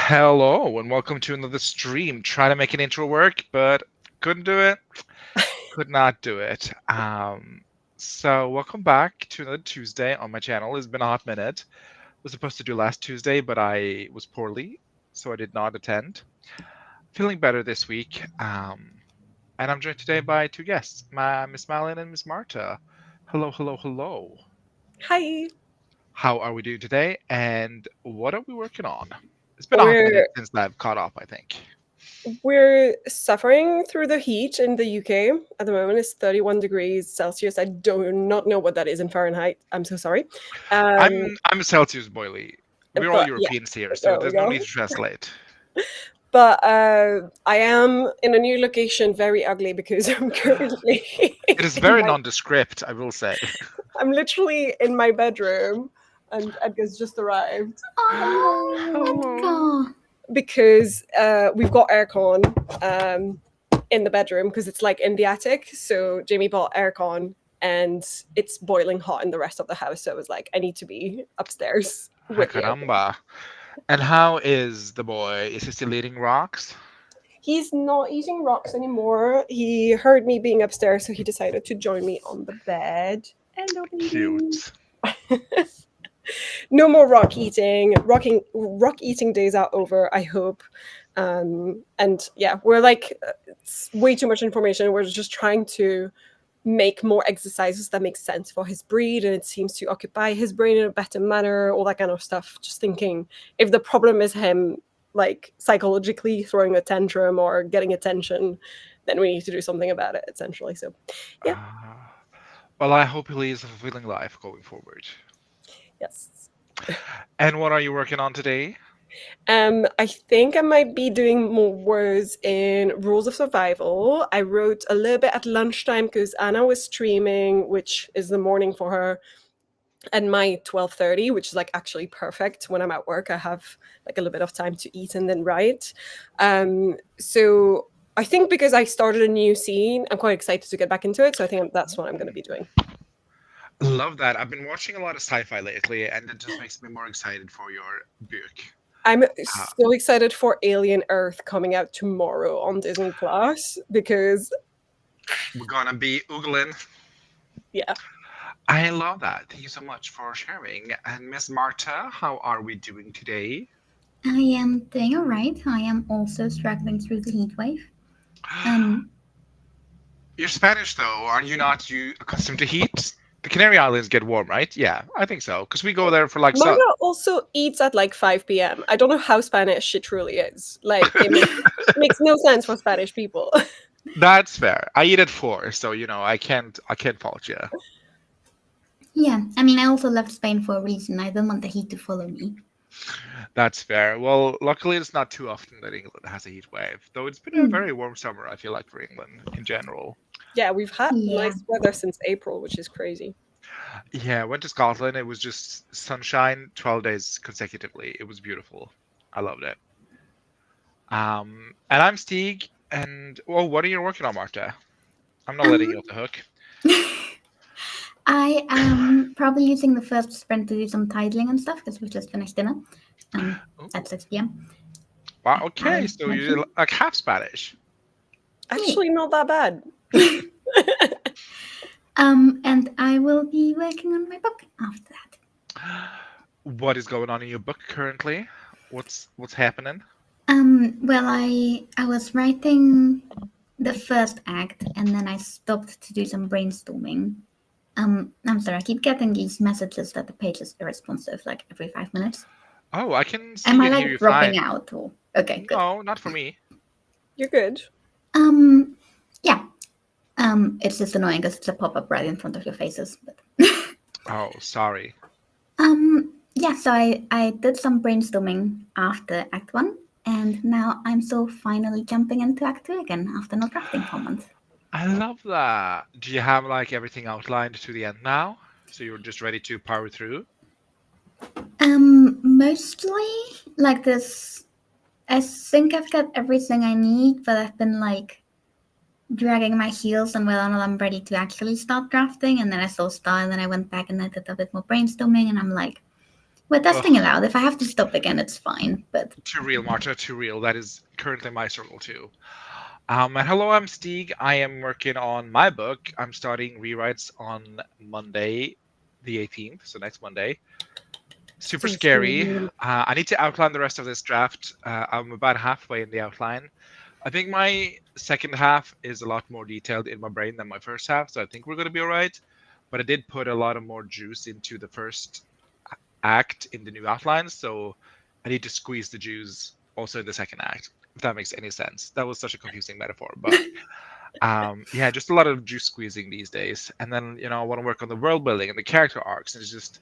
Hello and welcome to another stream. Trying to make an intro work, but couldn't do it. Could not do it. So welcome back to another Tuesday on my channel. It's been a hot minute. Was supposed to do last Tuesday, but I was poorly, so I did not attend. Feeling better this week. And I'm joined today by two guests, Miss Malin and Miss Marta. Hello, hello, hello. Hi. How are we doing today? And what are we working on? It's been a hot minute We're since I've caught up, I think. we're suffering through the heat in the UK at the moment. It's 31 degrees Celsius. I do not know what that is in Fahrenheit. I'm so sorry. Um, I'm Celsius boily. We're all but yeah, Europeans here, so there we there's no need go. to translate. But I am in a new location, very ugly because I'm currently It is in very my. nondescript, I will say. I'm literally in my bedroom, and Edgar's just arrived. Hello. Oh, Because we've got aircon in the bedroom because it's like in the attic. So Jamie bought aircon and it's boiling hot in the rest of the house. So I was like, I need to be upstairs Hi, with the aircon. caramba. And how is the boy? Is he still eating rocks? He's not eating rocks anymore. He heard me being upstairs, so he decided to join me on the bed. Hello, baby. Cute. No more rock eating. Rock eating days are over, I hope. And yeah, we're like, it's way too much information. We're just trying to make more exercises that make sense for his breed, and it seems to occupy his brain in a better manner, all that kind of stuff. Just thinking, if the problem is him like psychologically throwing a tantrum or getting attention, then we need to do something about it, essentially. So yeah. Uh, well, I hope he leads a fulfilling life going forward. Yes. And what are you working on today? I think I might be doing more words in Rules of Survival. I wrote a little bit at lunchtime because Anna was streaming, which is the morning for her, and my 12:30, which is like actually perfect when I'm at work. I have like a little bit of time to eat and then write. So I think because I started a new scene, I'm quite excited to get back into it. So I think that's what I'm going to be doing. Love that. I've been watching a lot of sci-fi lately, and it just makes me more excited for your book. I'm Uh, so excited for Alien Earth coming out tomorrow on Disney Plus because we're gonna be oogling. yeah. I love that. Thank you so much for sharing. And Miss Marta, how are we doing today? I am doing alright. I am also struggling through the heat wave. Um, You're Spanish though, are you not you accustomed to heat? The Canary Islands get warm, right? Yeah, I think so. Because we go there for like so. Marta also eats at like 5 p.m. I don't know how Spanish she truly is. Like, makes no sense for Spanish people. That's fair. I eat at 4, so I can't fault you. yeah, I mean, I also left Spain for a reason. I don't want the heat to follow me. That's fair. Well, luckily it's not too often that England has a heat wave, though it's been a Hmm. very warm summer, I feel like, for England in general. Yeah, we've had Yeah. nice weather since April, which is crazy. Yeah, I went to Scotland. It was just sunshine 12 days consecutively. It was beautiful. I loved it. And I'm Stieg. And well, what are you working on, Marta? I'm not letting you Um, off the hook. I am probably using the first sprint to do some titling and stuff because we've just finished dinner Oh, at 6 p.m. wow. I Okay, so you're mentioned. like half Spanish. Yeah. Actually, not that bad. And I will be working on my book after that. What is going on in your book currently? What's happening? Well, I was writing the first act, and then I stopped to do some brainstorming. I'm sorry, I keep getting these messages that the page is irresponsive, like every 5 minutes. Oh, I can Am see I and hear like you dropping fine. out? Or okay, good. No, not for me. You're good. Um, yeah. It's just annoying because it's a pop-up right in front of your faces. But Oh, sorry. yeah. So I did some brainstorming after Act One, and now I'm so finally jumping into Act Two again after not drafting for a month. I love that. Do you have like everything outlined to the end now? So you're just ready to power through? Mostly like this. I think I've got everything I need, but I've been like dragging my heels and well, I'm ready to actually start drafting. And then I saw Star, and then I went back and I did a bit more brainstorming, and I'm like, We're testing Ugh, it out. If I have to stop again, it's fine. But too real, Marta, too real. That is currently my struggle too. And hello, I'm Stieg. I am working on my book. I'm starting rewrites on Monday, the 18th, so next Monday. Super So scary. soon. I need to outline the rest of this draft. I'm about halfway in the outline. I think my second half is a lot more detailed in my brain than my first half, so I think we're going to be all right. But I did put a lot of more juice into the first act in the new outline, so I need to squeeze the juice also in the second act, if that makes any sense. That was such a confusing metaphor, but yeah, just a lot of juice squeezing these days. And then, I want to work on the world building and the character arcs, and it's just,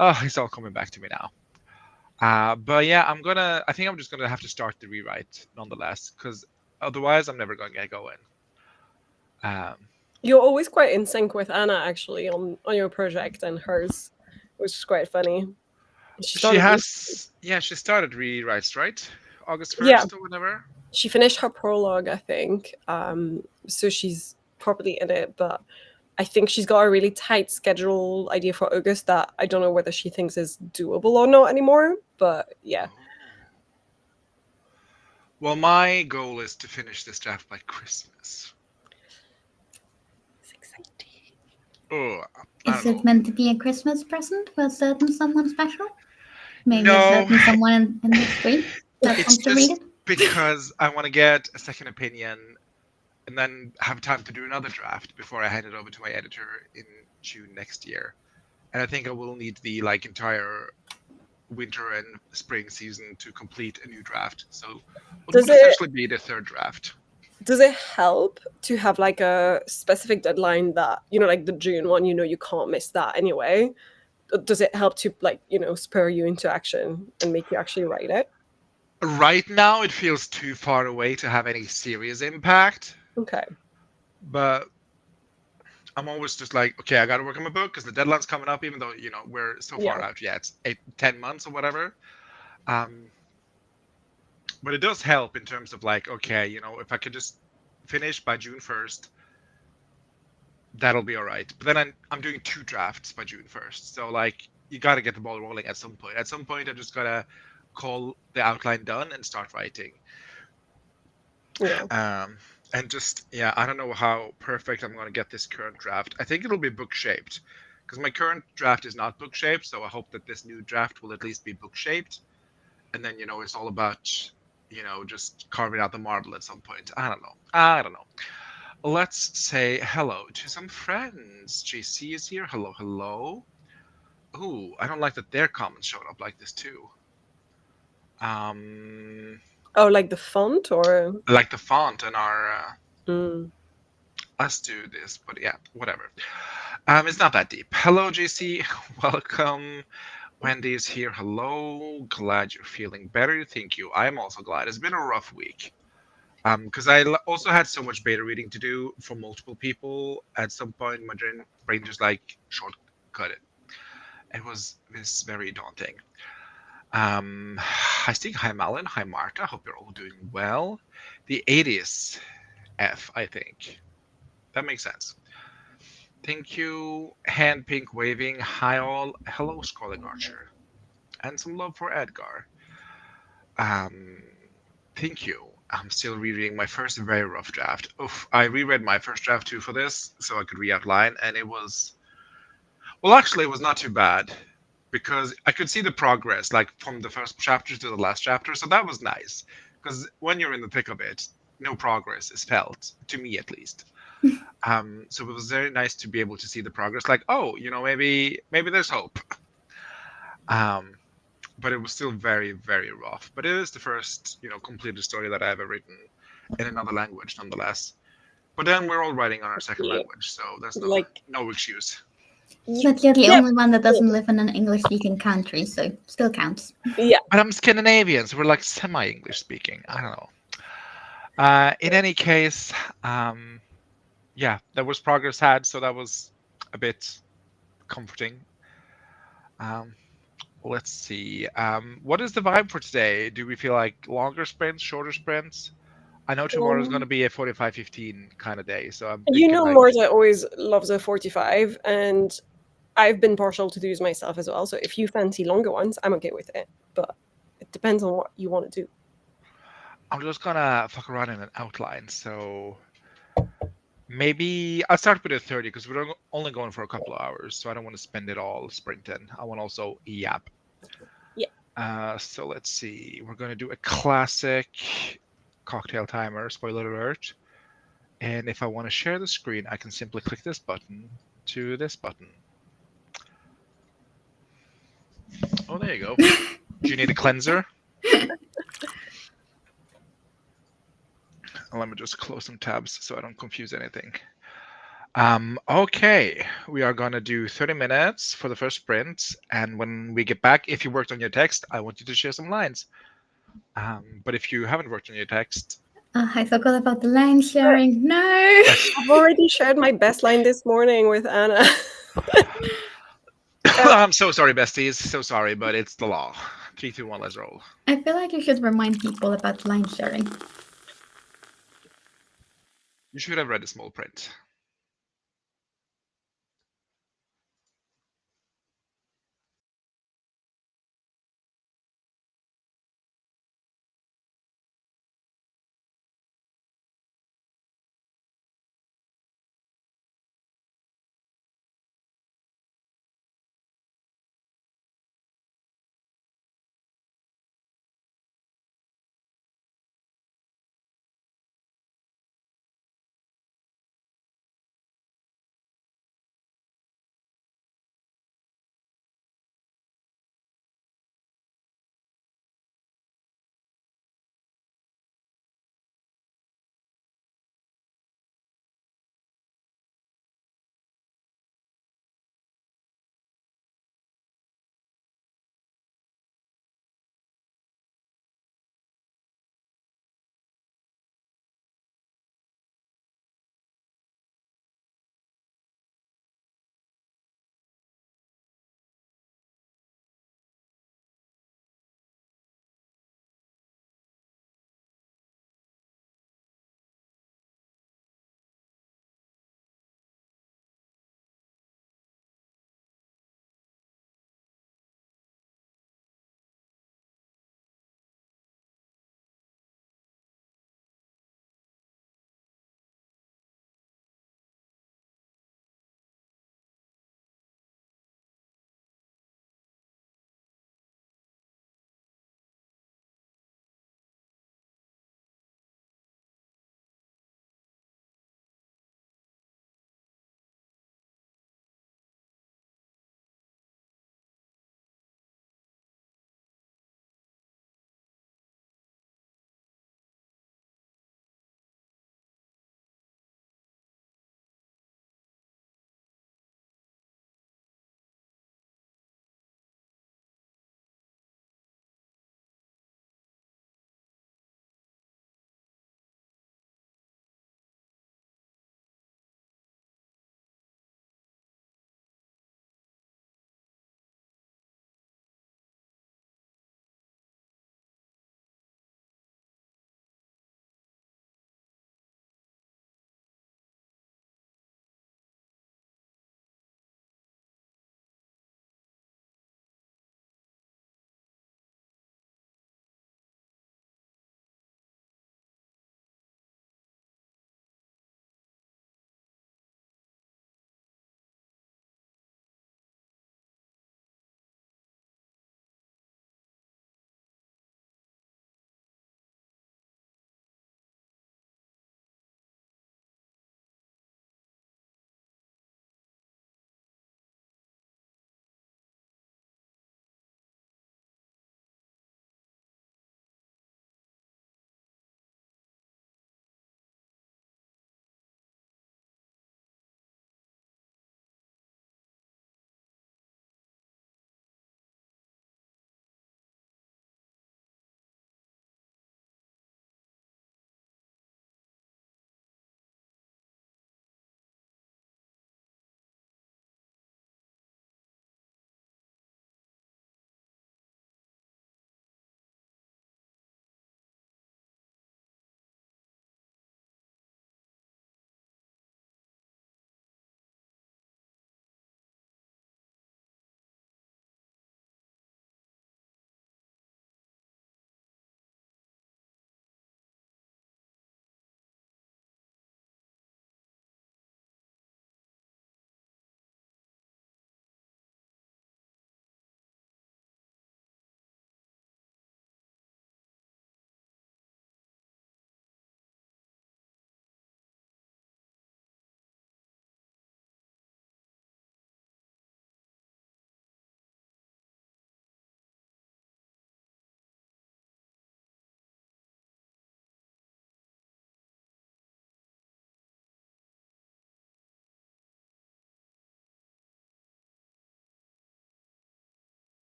oh, it's all coming back to me now. But yeah, I think I'm just gonna have to start the rewrite nonetheless, because otherwise I'm never going to get going. Um, You're always quite in sync with Anna, actually, on your project and hers, which is quite funny. She she started. has, yeah, she started rewrites, right? August Yeah, 1st or whatever. she finished her prologue, I think. So she's properly in it, but I think she's got a really tight schedule idea for August that I don't know whether she thinks is doable or not anymore. But yeah. Well, my goal is to finish this draft by Christmas. It's exciting. Oh, I is don't it know. meant to be a Christmas present for a certain someone special? Maybe a No, certain someone in the stream that it's wants to read just it? because I want to get a second opinion and then have time to do another draft before I hand it over to my editor in June next year. And I think I will need the entire winter and spring season to complete a new draft. So it Does would it essentially be the third draft. does it help to have like a specific deadline that, like the June one, you can't miss that anyway? Does it help to, like, spur you into action and make you actually write it? Right now, it feels too far away to have any serious impact, Okay. but I'm always just like, okay, I got to work on my book because the deadline's coming up, even though, we're so far Yeah. out yet. It's 8, 10 months or whatever. Um, but it does help in terms of like, okay, if I could just finish by June 1st, that'll be all right. But then I'm doing 2 drafts by June 1st. So like you got to get the ball rolling at some point. At some point, I just got to call the outline done and start writing. Yeah. And just, yeah, I don't know how perfect I'm going to get this current draft. I think it'll be book shaped because my current draft is not book shaped. So I hope that this new draft will at least be book shaped. And then, it's all about, just carving out the marble at some point. I don't know. Let's say hello to some friends. JC is here. Hello, hello. Ooh, I don't like that their comments showed up like this too. Oh, like the font or? Like the font in our Mm. us do this, but yeah, whatever. It's not that deep. Hello, JC. Welcome. Wendy is here. Hello. Glad you're feeling better. Thank you. I'm also glad. It's been a rough week. Because I also had so much beta reading to do for multiple people. At some point, my brain just like shortcut it. It was very daunting. Hi Stig, hi Malin, hi Marta. Hope you're all doing well. The 80s F, I think. That makes sense. Thank you. Hand pink waving. Hi all. Hello, Scrolling Archer. And some love for Edgar. Um, Thank you. I'm still rereading my first very rough draft. Oof, I reread my first draft too for this, so I could re-outline, and it was, well, actually, it was not too bad because I could see the progress, like from the first chapter to the last chapter, so that was nice. Because when you're in the thick of it, no progress is felt, to me at least. So it was very nice to be able to see the progress, like, oh, maybe there's hope. But it was still very, very rough. But it is the first, completed story that I ever written in another language, nonetheless. But then we're all writing on our second Yeah. language, so there's Like, no excuse. But you're the yeah. only one that doesn't live in an English speaking country, so still counts. Yeah. But I'm Scandinavian, so we're like semi-English speaking. I don't know. In any case, yeah, there was progress had, so that was a bit comforting. Let's see. What is the vibe for today? Do we feel like longer sprints, shorter sprints? I know tomorrow's going to be a 45-15 kind of day, so I'm thinking like, Marta always loves a 45, and I've been partial to these myself as well. So if you fancy longer ones, I'm okay with it. But it depends on what you want to do. I'm just gonna fuck around in an outline. So maybe I'll start with a 30 because we're only going for a couple of hours. So I don't want to spend it all sprinting. I want to also yap. Yeah. So let's see. We're gonna do a classic cocktail timer. Spoiler alert. And if I want to share the screen, I can simply click this button to this button. Oh, there you go. Do you need a cleanser? Let me just close some tabs so I don't confuse anything. Okay, we are gonna do 30 minutes for the first sprint, and when we get back, if you worked on your text, I want you to share some lines. But if you haven't worked on your text, I forgot about the line sharing. No. I've already shared my best line this morning with Anna. I'm so sorry, besties. So sorry, but it's the law. 3, 2, 1, let's roll. I feel like you should remind people about line sharing. You should have read the small print.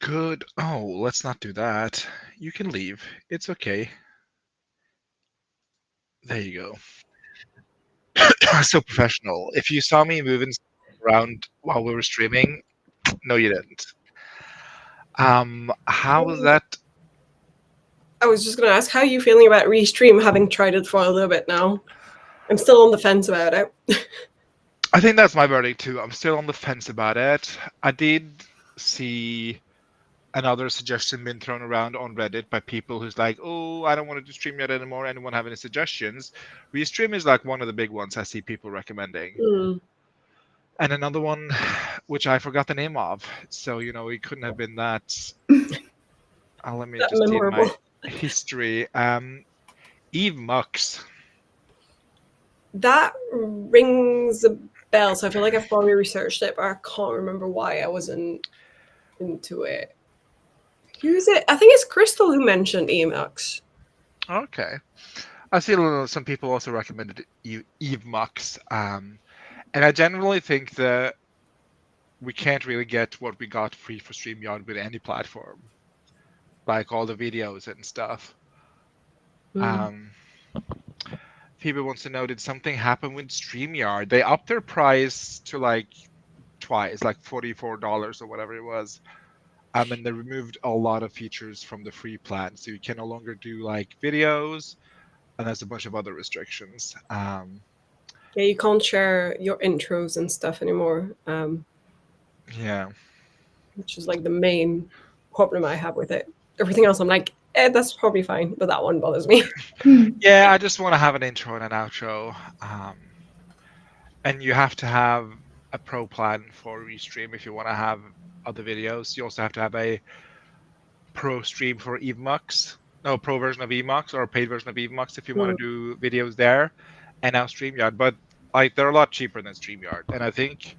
Good. Oh, let's not do that. You can leave. It's okay. There you go. So professional. If you saw me moving around while we were streaming, no, you didn't. How was that? I was just going to ask, how are you feeling about Restream, having tried it for a little bit now? I'm still on the fence about it. I think that's my verdict too. I'm still on the fence about it. I did see another suggestion being thrown around on Reddit by people who's like, "Oh, I don't want to do StreamYard anymore. Anyone have any suggestions?" Restream is like one of the big ones I see people recommending. Hmm. And another one, which I forgot the name of, so it couldn't have been that. Let me That just see memorable. my history. Eve Mux. That rings a bell, so I feel like I've probably researched it, but I can't remember why I wasn't into it. Who's it? I think it's Crystal who mentioned Emacs. Okay, I see some people also recommended Eve Mux, and I generally think that we can't really get what we got free for StreamYard with any platform, like all the videos and stuff. Um, People wants to know, did something happen with StreamYard? They upped their price to like twice, like $44 or whatever it was. And they removed a lot of features from the free plan, so you can no longer do like videos, and there's a bunch of other restrictions. Yeah, you can't share your intros and stuff anymore, Yeah. which is like the main problem I have with it. Everything else, I'm like, that's probably fine, but that one bothers me. Yeah, I just want to have an intro and an outro. And you have to have a pro plan for Restream if you want to have other videos. You also have to have a pro stream for Evmux. No, pro version of Evmux or a paid version of Evmux if you want to do videos there. And now StreamYard. But like they're a lot cheaper than StreamYard. And I think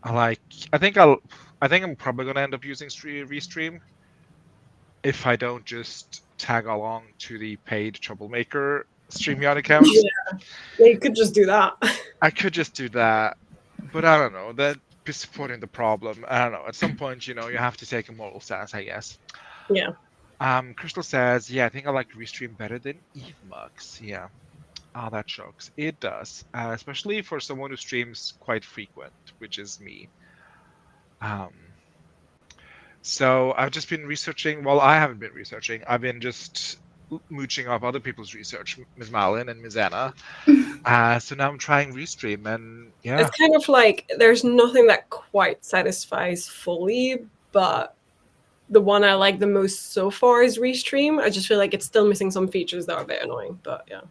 I think I'm probably gonna end up using Restream if I don't just tag along to the paid Troublemaker StreamYard account. Yeah, you could just do that. I could just do that, but I don't know. That be supporting the problem. I don't know. At some point, you have to take a moral stance, I guess. Yeah. Crystal says, yeah, I think I like Restream better than Evemux. Yeah. Ah, that shocks. It does, especially for someone who streams quite frequent, which is me. So I've just been researching. Well, I haven't been researching. I've been just mooching off other people's research, Ms. Malin and Ms. Anna. So now I'm trying Restream, and yeah. It's kind of like there's nothing that quite satisfies fully, but the one I like the most so far is Restream. I just feel like it's still missing some features that are a bit annoying, but yeah.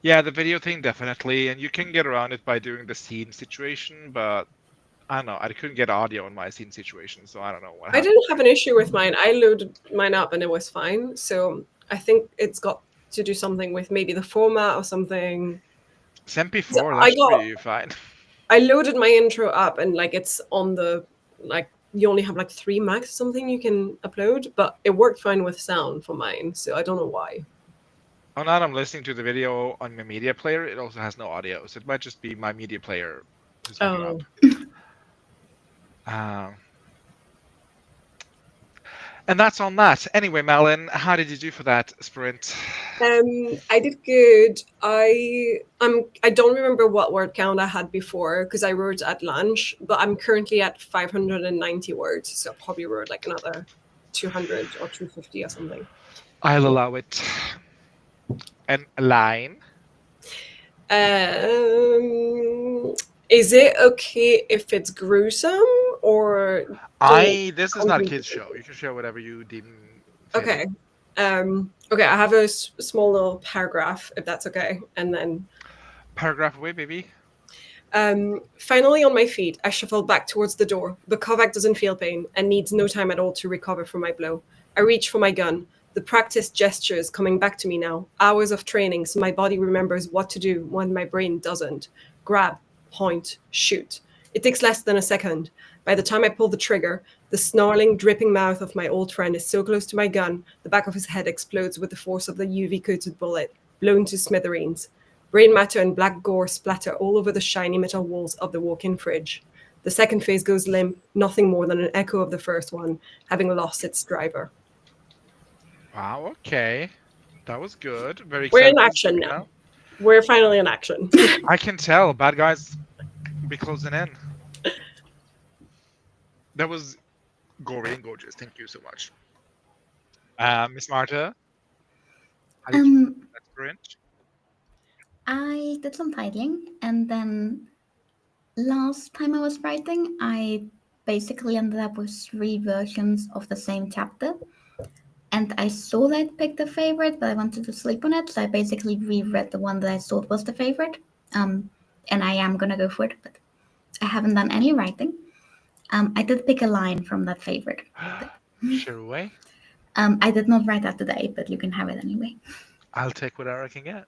Yeah, the video thing definitely, and you can get around it by doing the scene situation, but I don't know. I couldn't get audio in my scene situation, so I don't know what I happened. didn't have an issue with mine. I loaded mine up and it was fine. So I think it's got to do something with maybe the format or something. It's MP4, So that's pretty fine. I loaded my intro up and like it's on the like you only have like 3 max or something you can upload, but it worked fine with sound for mine. So I don't know why. Oh, now I'm listening to the video on my media player. It also has no audio, so it might just be my media player who's fucking up. And that's on that. Anyway, Malin, how did you do for that sprint? I did good. I don't remember what word count I had before because I wrote at lunch, but I'm currently at 590 words, so I probably wrote like another 200 or 250 or something. I'll allow it. And a line. Is it okay if it's gruesome or? This is not a kids show. You can show whatever you deem. Okay. Okay, I have a small little paragraph, if that's okay, and then. Paragraph away, baby. Finally on my feet, I shuffled back towards the door. The Kovac doesn't feel pain and needs no time at all to recover from my blow. I reach for my gun. The practiced gestures coming back to me now. Hours of training, so my body remembers what to do when my brain doesn't. Grab, point, shoot. It takes less than a second. By the time I pull the trigger, the snarling, dripping mouth of my old friend is so close to my gun, the back of his head explodes with the force of the UV-coated bullet, blown to smithereens. Brain matter and black gore splatter all over the shiny metal walls of the walk-in fridge. The second phase goes limp, nothing more than an echo of the first one, having lost its driver. Wow, okay. That was good. Very We're excited in for this action book now. now. We're finally in action. I can tell bad guys be closing in. That was gory and gorgeous. Thank you so much. Miss Marta, how did you Um, that experience? I did some tidying, and then last time I was writing, I basically ended up with three versions of the same chapter. And I thought I'd picked a favorite, but I wanted to sleep on it, so I basically reread the one that I thought was the favorite. Um, and I am gonna go for it, but I haven't done any writing. I did pick a line from that favorite. But, Share away. I did not write that today, but you can have it anyway. I'll take whatever I can get.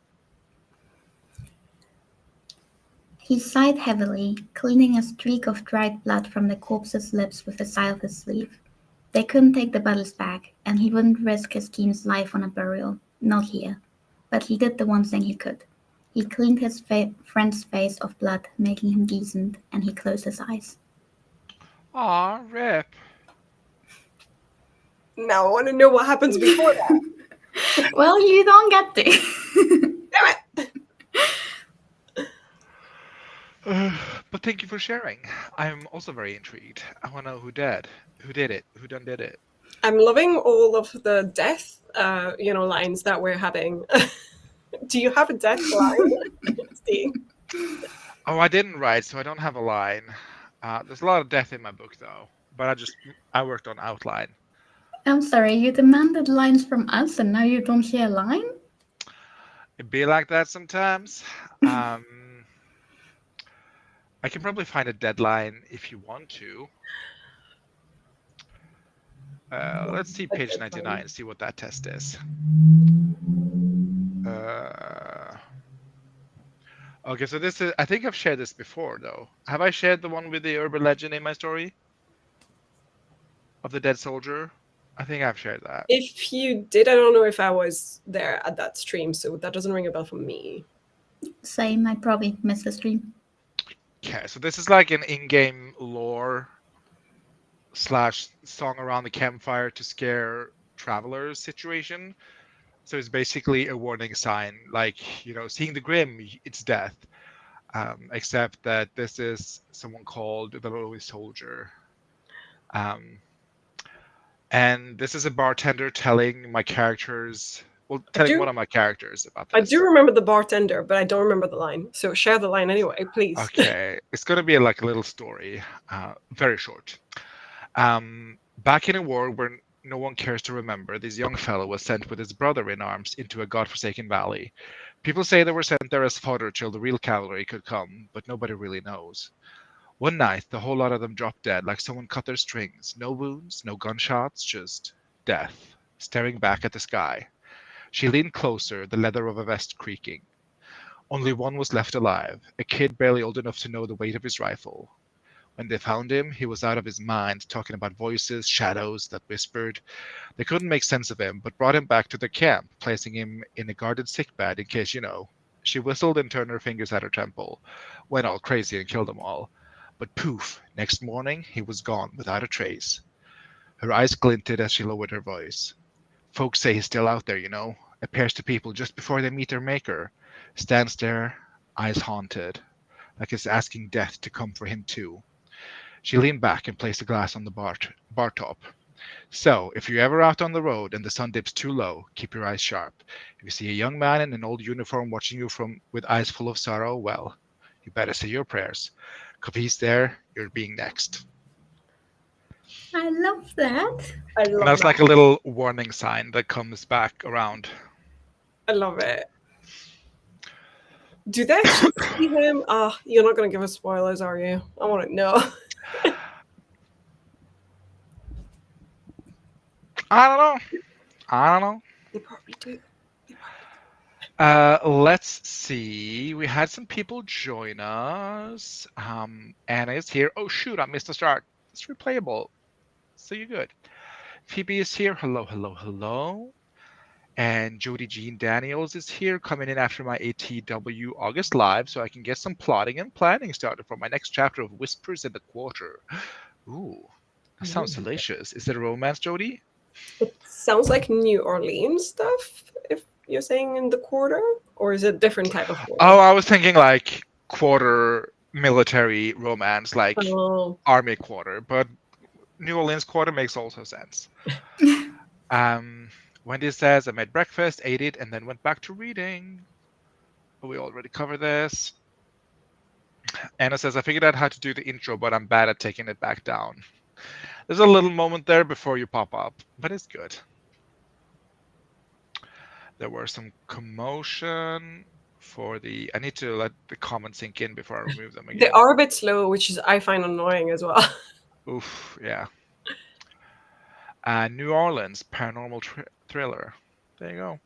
He sighed heavily, cleaning a streak of dried blood from the corpse's lips with the side of his sleeve. They couldn't take the bottles back, and he wouldn't risk his team's life on a burial. Not here. But he did the one thing he could. He cleaned his friend's face of blood, making him decent, and he closed his eyes. Aw, rip. Now I want to know what happens before that. Well, you don't get to. Damn it! But thank you for sharing. I'm also very intrigued. I want to know who did. Who did it? Who done did it? I'm loving all of the death, lines that we're having. Do you have a death line, Steve? Oh, I didn't write, so I don't have a line. There's a lot of death in my book, though. But I worked on outline. I'm sorry, you demanded lines from us, and now you don't share a line? It be like that sometimes. I can probably find a deadline if you want to. Let's see page 99, see what that test is. Okay, so this is, I think I've shared this before, though. Have I shared the one with the urban legend in my story? Of the dead soldier? I think I've shared that. If you did, I don't know if I was there at that stream, so that doesn't ring a bell for me. Same, I probably missed the stream. Okay, so this is like an in-game lore / song around the campfire to scare travelers situation. So it's basically a warning sign, like, seeing the grim, it's death. Except that this is someone called the Lowly Soldier. And this is a bartender telling my characters, telling one of my characters about I this. do remember the bartender, but I don't remember the line. So share the line anyway, please. Okay, it's going to be like a little story, very short. Back in a war where no one cares to remember, this young fellow was sent with his brother in arms into a godforsaken valley. People say they were sent there as fodder till the real cavalry could come, but nobody really knows. One night, the whole lot of them dropped dead like someone cut their strings. No wounds, no gunshots, just death, staring back at the sky. She leaned closer, the leather of a vest creaking. Only one was left alive, a kid barely old enough to know the weight of his rifle. When they found him, he was out of his mind, talking about voices, shadows that whispered. They couldn't make sense of him, but brought him back to their camp, placing him in a guarded sickbed in case, She whistled and turned her fingers at her temple, went all crazy and killed them all. But poof, next morning he was gone without a trace. Her eyes glinted as she lowered her voice. Folks say he's still out there, appears to people just before they meet their maker, stands there, eyes haunted, like it's asking death to come for him too. She leaned back and placed a glass on the bar top. So, if you're ever out on the road and the sun dips too low, keep your eyes sharp. If you see a young man in an old uniform watching you with eyes full of sorrow, well, you better say your prayers. 'Cause if he's there, you're being next. I love that. I And love that's that. like a little warning sign that comes back around. I love it. Do they actually see him? You're not going to give us spoilers, are you? I want to know. I don't know. They probably do. Let's see. We had some people join us. Anna is here. Oh shoot, I missed the start. It's replayable. So you're good. Phoebe is here. Hello, hello, hello. And Jody Jean Daniels is here, coming in after my ATW August live, so I can get some plotting and planning started for my next chapter of Whispers in the Quarter. Ooh, that sounds delicious. Is it a romance, Jody? It sounds like New Orleans stuff, if you're saying in the quarter, or is it a different type of quarter? Oh, I was thinking like quarter military romance, like Oh, army quarter, but New Orleans quarter makes also sense. Wendy says, I made breakfast, ate it, and then went back to reading. We already covered this. Anna says, I figured out how to do the intro, but I'm bad at taking it back down. There's a little moment there before you pop up, but it's good. There were some commotion for the... I need to let the comments sink in before I remove them they again. are a bit slow, which is I find annoying as well. Oof, yeah. New Orleans, paranormal thriller. There you go.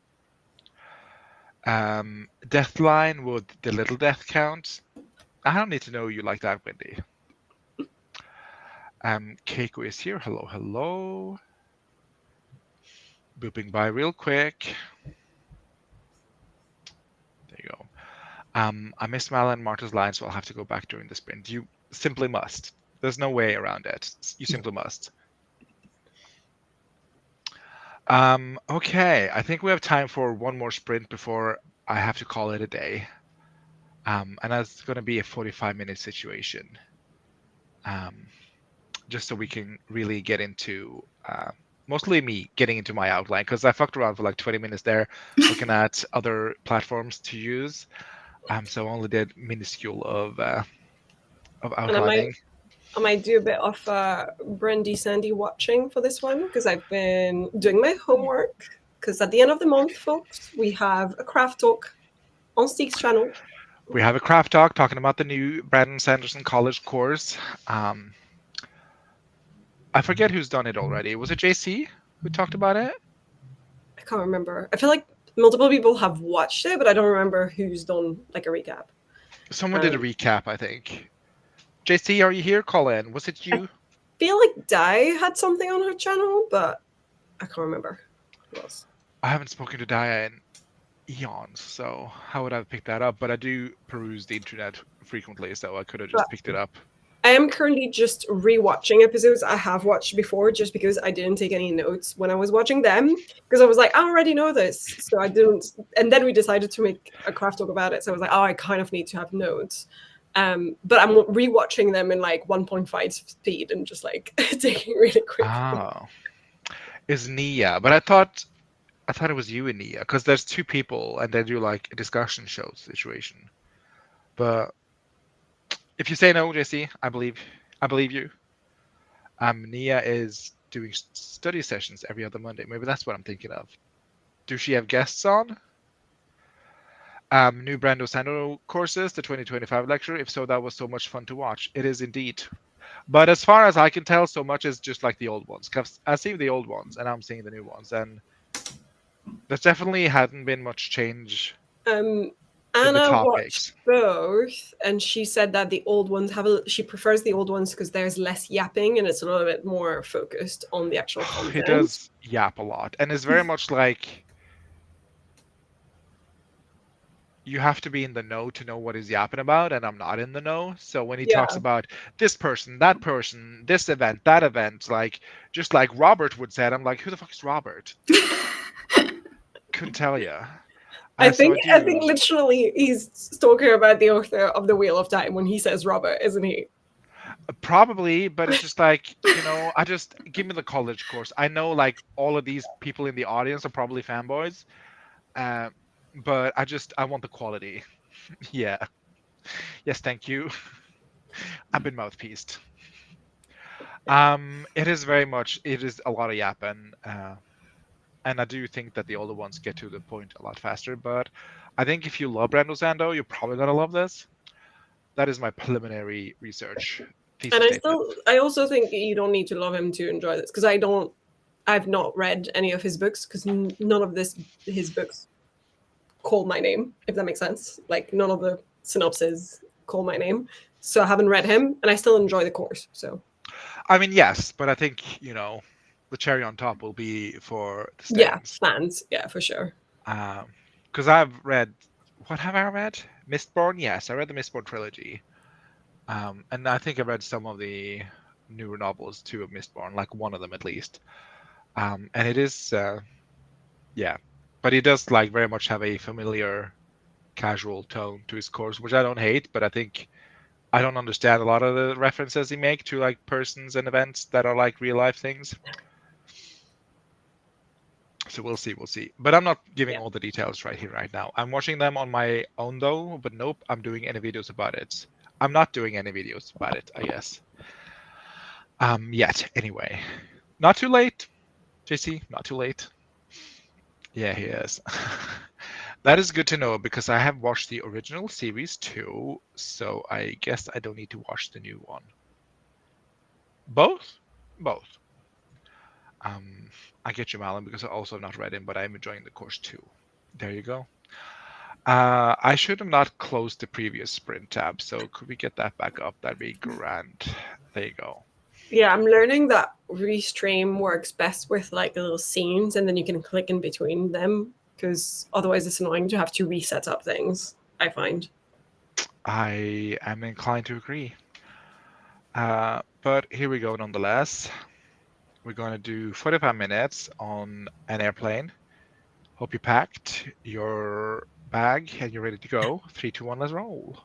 Deathline, would the little death count? I don't need to know you like that, Wendy. Keiko is here. Hello, hello. Booping by real quick. There you go. I missed Malin and Marta's line, so I'll have to go back during the sprint. You simply must. There's no way around it. You simply must. Okay, I think we have time for one more sprint before I have to call it a day. And that's going to be a 45-minute situation. Just so we can really get into, mostly me getting into my outline, because I fucked around for like 20 minutes there, looking at other platforms to use. So I only did minuscule of And outlining. I might do a bit of Brandy Sandy watching for this one because I've been doing my homework. Because at the end of the month, folks, we have a craft talk on Steve's channel. We have a craft talk talking about the new Brandon Sanderson College course. I forget who's done it already. Was it JC who talked about it? I can't remember. I feel like multiple people have watched it, but I don't remember who's done like a recap. Someone did a recap, I think. JC, are you here? Call in. Was it you? I feel like Di had something on her channel, but I can't remember who else. I haven't spoken to Dia in eons, so how would I have picked that up? But I do peruse the internet frequently, so I could have just picked it up. I am currently just rewatching episodes I have watched before, just because I didn't take any notes when I was watching them, because I was like, I already know this, so I didn't. And then we decided to make a craft talk about it, so I was like, oh, I kind of need to have notes. But I'm rewatching them in like 1.5 speed and just like taking really quick. Oh, is Nia? But I thought it was you and Nia, because there's two people and they do like a discussion show situation. But if you say no, JC, I believe you. Nia is doing study sessions every other Monday. Maybe that's what I'm thinking of. Do she have guests on? New Brando Sando courses, the 2025 lecture. If so, that was so much fun to watch. It is indeed. But as far as I can tell, so much is just like the old ones. Cause I've seen the old ones and I'm seeing the new ones, and there's definitely hadn't been much change. Anna watched both, and she said that the old ones she prefers the old ones because there's less yapping and it's a little bit more focused on the actual content. He does yap a lot, and it's very much like you have to be in the know to know what he's yapping about, and I'm not in the know. So when he talks about this person, that person, this event, that event, like just like Robert would say, I'm like, who the fuck is Robert? Couldn't tell you. I think literally he's talking about the author of The Wheel of Time when he says Robert, isn't he? Probably, but it's just like, I just give me the college course. I know like all of these people in the audience are probably fanboys, but I want the quality. Yeah. Yes, thank you. I've been mouthpieced. It is a lot of yapping. And I do think that the older ones get to the point a lot faster. But I think if you love Brando Sando, you're probably gonna love this. That is my preliminary research. And I also think you don't need to love him to enjoy this, because I've not read any of his books, because none of his books call my name, if that makes sense. Like none of the synopses call my name, so I haven't read him, and I still enjoy the course. So, I mean, yes, but I think the cherry on top will be for the Yeah, stands. fans. Yeah, for sure. Because I've read, what have I read? Mistborn. Yes, I read the Mistborn trilogy. And I think I read some of the newer novels too of Mistborn, like one of them at least. And it is, yeah, but he does like very much have a familiar, casual tone to his course, which I don't hate. But I think I don't understand a lot of the references he make to like persons and events that are like real life things. So we'll see, we'll see. But I'm not giving Yeah. all the details right here, right now. I'm watching them on my own though, but nope, I'm doing any videos about it. I'm not doing any videos about it, I guess. Yet, anyway. Not too late, JC, not too late. Yeah, he is. That is good to know because I have watched the original series too, so I guess I don't need to watch the new one. Both? Both. Um, I get you, Malin, because I also have not read him, but I'm enjoying the course too. There you go. I should have not closed the previous sprint tab, so could we get that back up? That'd be grand. There you go. Yeah, I'm learning that Restream works best with like little scenes, and then you can click in between them because otherwise it's annoying to have to reset up things. I find. I am inclined to agree. But here we go nonetheless. We're going to do 45 minutes on an airplane. Hope you packed your bag and you're ready to go. 3, 2, 1, let's roll.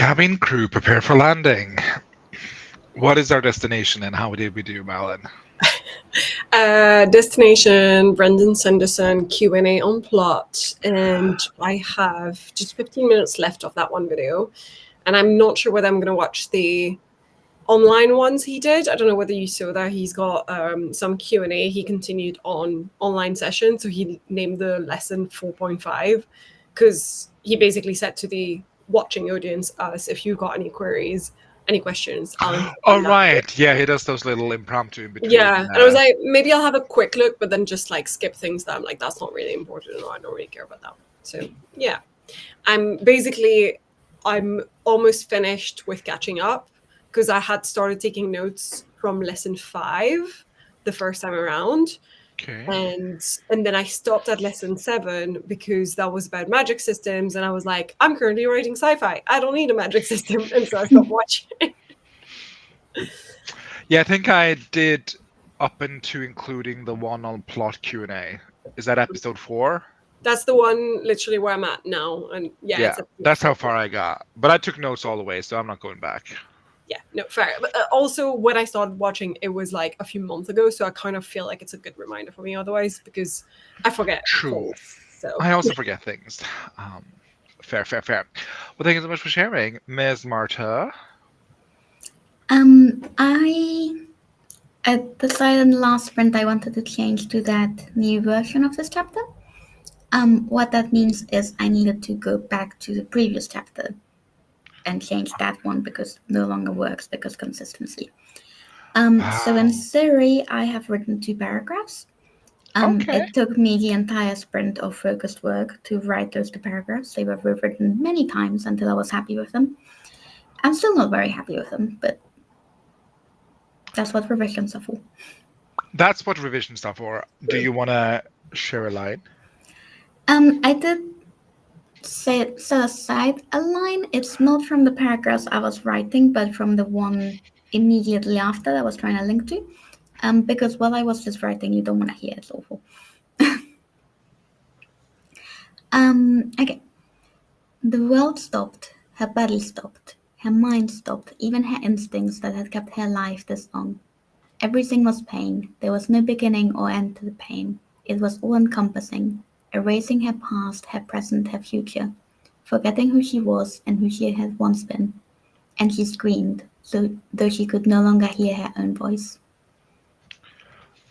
Cabin crew, prepare for landing. What is our destination and how did we do, Malin? Destination Brendan Sanderson Q&A on plot, and I have just 15 minutes left of that one video, and I'm not sure whether I'm going to watch the online ones he did. I don't know whether you saw that he's got some Q&A. He continued on online session, so he named the lesson 4.5 because he basically said to the watching audience, us, if you got any queries, any questions, I'll answer Oh, them now. right. Yeah, he does those little impromptu in between. Yeah, and I was like, maybe I'll have a quick look, but then just like skip things that I'm like, that's not really important, or I don't really care about that. So yeah, I'm almost finished with catching up because I had started taking notes from lesson 5 the first time around. Okay. And then I stopped at lesson 7 because that was about magic systems, and I was like, I'm currently writing sci-fi. I don't need a magic system, and so I stopped watching. Yeah, I think I did up into including the one on plot Q&A. Is that episode 4? That's the one literally where I'm at now, and yeah, Yeah, that's how far I got. But I took notes all the way, so I'm not going back. Yeah, no, fair. But also, when I started watching, it was like a few months ago, so I kind of feel like it's a good reminder for me otherwise, because I forget True. things. So I also forget things. Fair. Well, thank you so much for sharing, Ms. Marta. I decided in the last sprint I wanted to change to that new version of this chapter. What that means is I needed to go back to the previous chapter and change that one because it no longer works because consistency. So in theory, I have written 2 paragraphs. Okay. It took me the entire sprint of focused work to write those 2 paragraphs. They were rewritten many times until I was happy with them. I'm still not very happy with them, but that's what revisions are for. That's what revisions are for. Do you want to share a line? I did set aside a line. It's not from the paragraphs I was writing, but from the one immediately after that I was trying to link to. Because while I was just writing, you don't want to hear it's awful. Okay. The world stopped, her body stopped, her mind stopped, even her instincts that had kept her alive this long. Everything was pain. There was no beginning or end to the pain. It was all-encompassing, erasing her past, her present, her future, forgetting who she was and who she had once been. And she screamed, though she could no longer hear her own voice.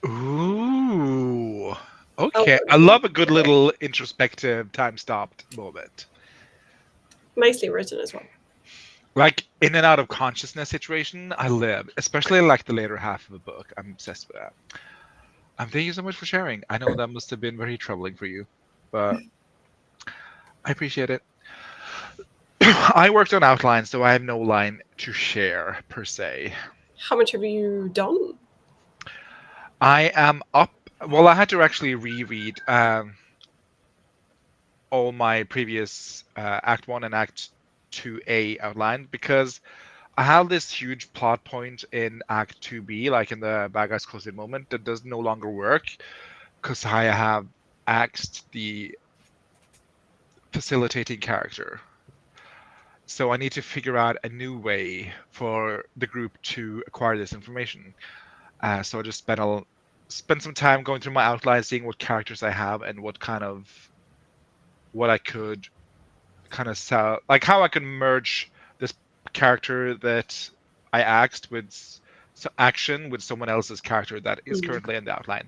Ooh. Okay. I love a good little introspective time-stopped moment. nicely written as well. Like in and out of consciousness situation, I live, especially like the later half of the book. I'm obsessed with that. Thank you so much for sharing. I know that must have been very troubling for you, but I appreciate it. I worked on outlines, so I have no line to share per se. How much have you done? I am up. Well, I had to actually reread all my previous Act 1 and Act 2A outline because I have this huge plot point in Act 2B, like in the Bad Guys Close In moment, that does no longer work because I have axed the facilitating character. So I need to figure out a new way for the group to acquire this information. So I just spent some time going through my outline, seeing what characters I have and what I could kind of sell, like how I can merge this character that I axed with action with someone else's character that is currently in the outline.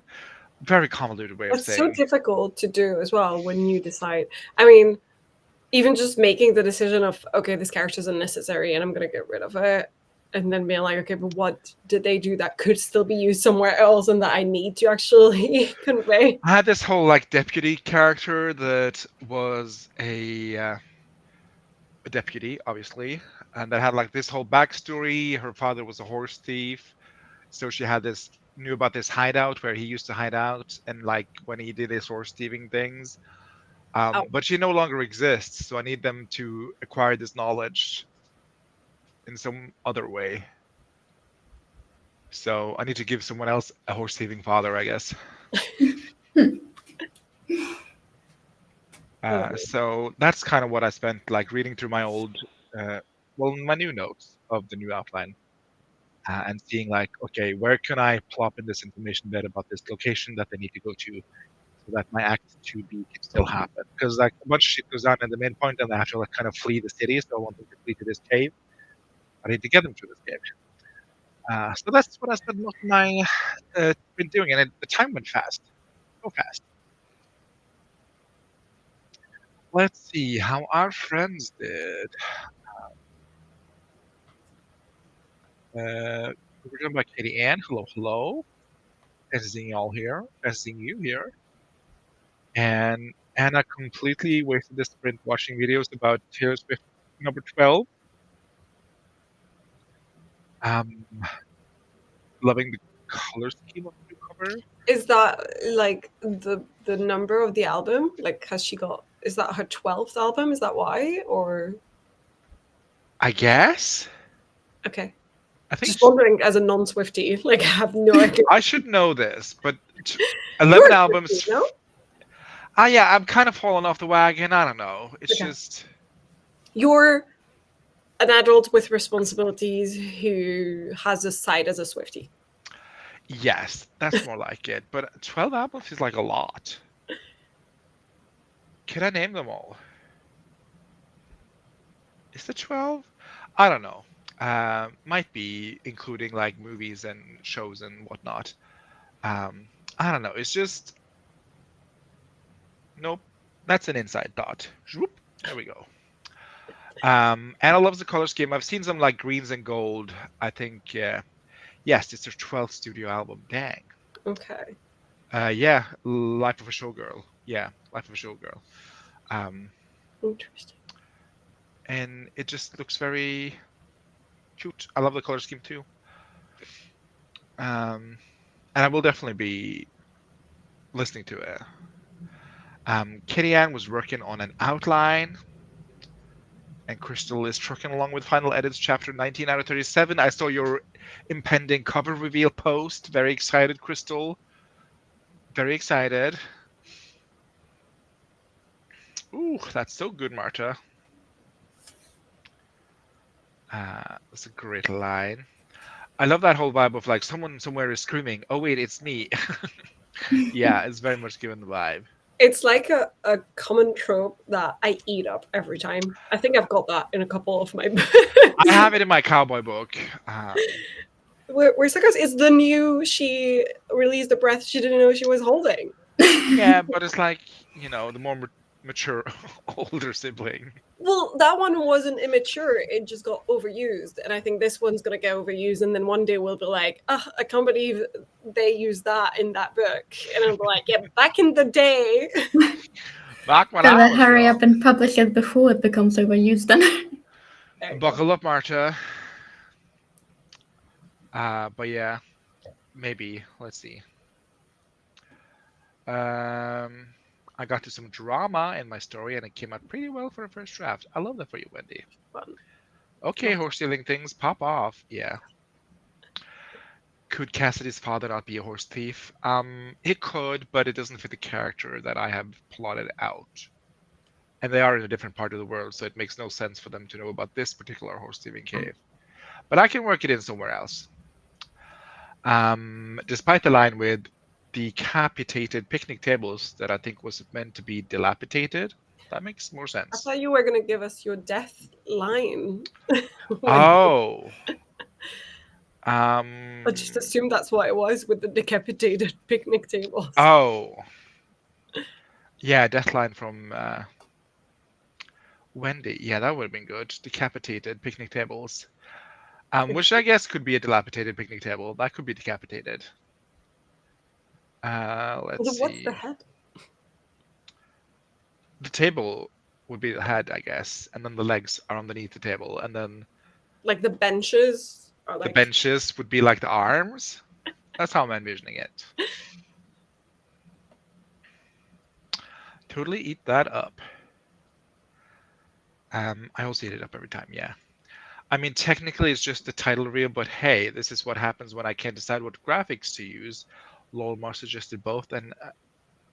Very convoluted way of It's saying. so difficult to do as well when you decide. I mean, even just making the decision of, okay, this character is unnecessary and I'm going to get rid of it. And then being like, okay, but what did they do that could still be used somewhere else and that I need to actually convey? I had this whole like deputy character that was a deputy, obviously, and that had like this whole backstory. Her father was a horse thief, so she knew about this hideout where he used to hide out, and like when he did his horse thieving things. But she no longer exists, so I need them to acquire this knowledge in some other way. So I need to give someone else a horse thieving father, I guess. So that's kind of what I spent like reading through my old my new notes of the new outline, and seeing like, okay, where can I plop in this information bit about this location that they need to go to, so that my Act 2B can still happen. Because like a bunch of shit goes on in the main point, and they have to like kind of flee the city. So I want them to flee to this cave. I need to get them through this cave. So that's what I spent most of my been doing, and the time went fast, so fast. Let's see how our friends did. We're talking about Katie Ann. Hello, hello. Nice to seeing you all here. Nice to seeing you here. And Anna completely wasted the sprint watching videos about Taylor Swift number 12. Um, loving the color scheme of the new cover. Is that like the number of the album? Like, has she got? Is that her 12th album? Is that why? Or I guess. okay, I think just wondering as a non-Swiftie, like I have no idea. I should know this, but You're 11 a albums. Swiftie, no? Yeah, I'm kind of falling off the wagon. I don't know. It's Okay. just You're an adult with responsibilities who has a side as a Swiftie. yes, that's more like it. But 12 albums is like a lot. Can I name them all? Is it 12? I don't know. Might be including like movies and shows and whatnot. I don't know. It's just nope. That's an inside thought. Zoop. There we go. Anna loves the color scheme. I've seen some like greens and gold. I think yes, it's their 12th studio album. Dang. Okay. Yeah, Life of a Showgirl. Yeah, Life of a Showgirl. Interesting. And it just looks very cute. I love the color scheme too. And I will definitely be listening to it. Kitty Ann was working on an outline, and Crystal is trucking along with final edits, chapter 19 out of 37. I saw your impending cover reveal post. Very excited, Crystal. Very excited. Ooh, that's so good, Marta. That's a great line. I love that whole vibe of like someone somewhere is screaming, oh wait, it's me. Yeah, it's very much given the vibe. It's like a common trope that I eat up every time. I think I've got that in a couple of my books. I have it in my cowboy book. Where Suckers is the new, she released a breath she didn't know she was holding. Yeah, but it's like, the more mature older sibling. Well, that one wasn't immature. It just got overused. And I think this one's going to get overused. And then one day we'll be like, I can't believe they used that in that book. And I'll be like, yeah, back in the day. Back when Gotta I was hurry young. up and publish it before it becomes overused then. Buckle up, Marta. But yeah, maybe. Let's see. I got to some drama in my story, and it came out pretty well for a first draft. I love that for you, Wendy. Fun. Okay, horse stealing things, pop off. Yeah. Could Cassidy's father not be a horse thief? It could, but it doesn't fit the character that I have plotted out. And they are in a different part of the world, so it makes no sense for them to know about this particular horse thieving cave. But I can work it in somewhere else. Despite the line with decapitated picnic tables that I think was meant to be dilapidated, that makes more I sense. thought you were going to give us your death line. Oh. I just assumed that's what it was with the decapitated picnic tables. Oh. Yeah, death line from Wendy. Yeah, that would have been good. Decapitated picnic tables. Which I guess could be a dilapidated picnic table. That could be decapitated. Let's see. What's the head? The table would be the head, I guess, and then the legs are underneath the table, and then Like the benches are like the benches would be like the arms. That's how I'm envisioning it. Totally eat that up. I also eat it up every time, yeah. I mean, technically it's just the title reveal, but hey, this is what happens when I can't decide what graphics to use. Lol, Mar suggested both, and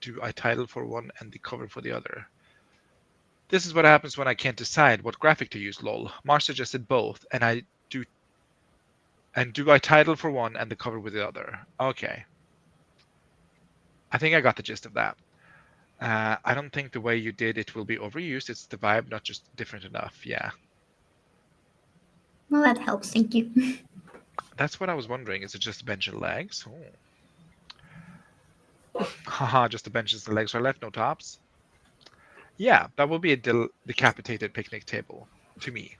do I title for one and the cover for the other? This is what happens when I can't decide what graphic to use, lol. Mars suggested both, do do I title for one and the cover with the other? Okay. I think I got the gist of that. I don't think the way you did it will be overused. It's the vibe, not just different enough. Yeah. Well, that helps. Thank you. That's what I was wondering. Is it just bench and legs? Oh. Haha, just the benches and legs are left, no tops. Yeah, that will be a decapitated picnic table to me.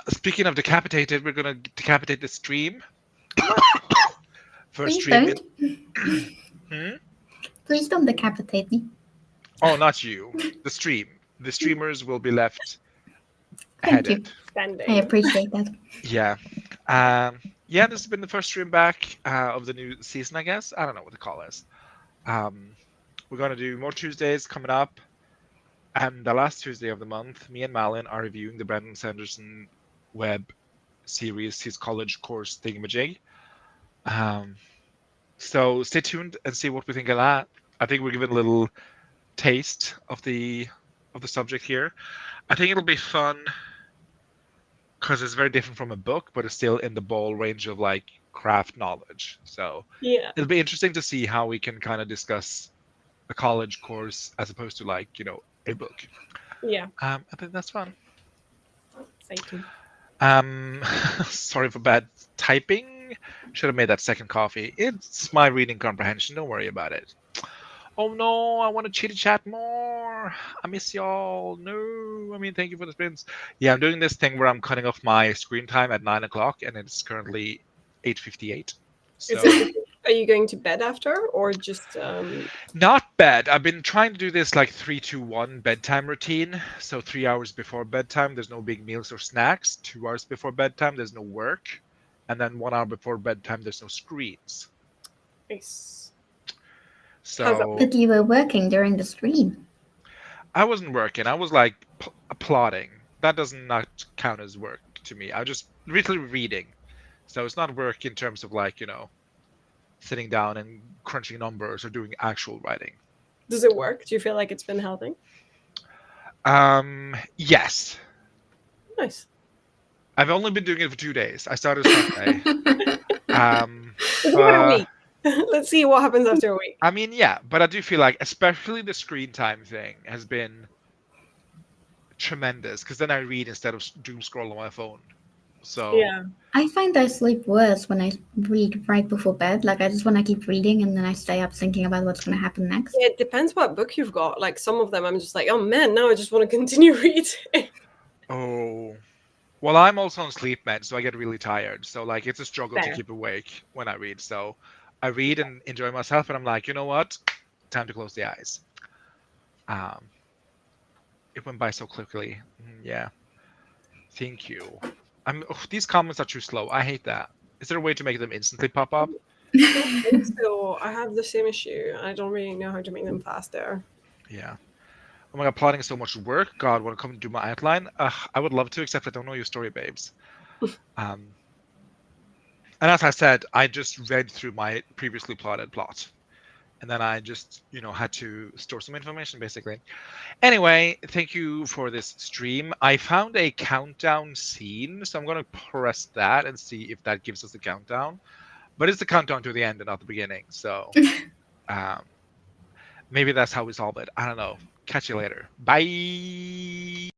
Speaking of decapitated, we're gonna decapitate the stream. First Please stream. don't. Please don't decapitate me. Oh, not you. The stream. The streamers will be left Thank headed. you. Standing. I appreciate that. Yeah. Yeah, this has been the first stream back of the new season, I guess. I don't know what to call this. We're going to do more Tuesdays coming up. And the last Tuesday of the month, me and Malin are reviewing the Brandon Sanderson web series, his college course thingamajig. So stay tuned and see what we think of that. I think we're giving a little taste of the subject here. I think it'll be fun because it's very different from a book, but it's still in the ball range of like craft knowledge. So Yeah. it'll be interesting to see how we can kind of discuss a college course as opposed to like, a book. Yeah. I think that's fun. Exciting. Sorry for bad typing. Should have made that second coffee. It's my reading comprehension. Don't worry about it. Oh no, I want to chitty chat more. I miss y'all. No, thank you for the spins. Yeah, I'm doing this thing where I'm cutting off my screen time at 9 o'clock, and it's currently 8:58. So Are you going to bed after, or just? Not bad. I've been trying to do this like 3-2-1 bedtime routine. So 3 hours before bedtime, there's no big meals or snacks. 2 hours before bedtime, there's no work, and then 1 hour before bedtime, there's no screens. Nice. So But you were working during the stream. I wasn't working. I was like plotting. That does not count as work to me. I just literally reading. So it's not work in terms of like, sitting down and crunching numbers or doing actual writing. Does it work? Do you feel like it's been helping? Yes. Nice. I've only been doing it for 2 days. I started Sunday. Give it a week. Let's see what happens after a week. Yeah, but I do feel like, especially the screen time thing has been tremendous because then I read instead of doom scroll on my phone. So yeah, I find I sleep worse when I read right before bed. Like I just want to keep reading and then I stay up thinking about what's going to happen next. it depends what book you've got. Like some of them, I'm just like, oh man, now I just want to continue reading. Oh, well, I'm also on sleep meds, so I get really tired. So like, it's a struggle to Fair. keep awake when I read. So I read and enjoy myself, and I'm like, you know what? Time to close the eyes. It went by so quickly. Yeah. Thank you. These comments are too slow. I hate that. Is there a way to make them instantly pop up? I don't think so. I have the same issue. I don't really know how to make them faster. Yeah. Oh my god, plotting is so much work. God, want to come and do my outline? I would love to, except I don't know your story, babes. And as I said, I just read through my previously plotted plot. And then I just, had to store some information, basically. Anyway, thank you for this stream. I found a countdown scene, so I'm going to press that and see if that gives us a countdown. But it's the countdown to the end and not the beginning, so maybe that's how we solve it. I don't know. Catch you later. Bye!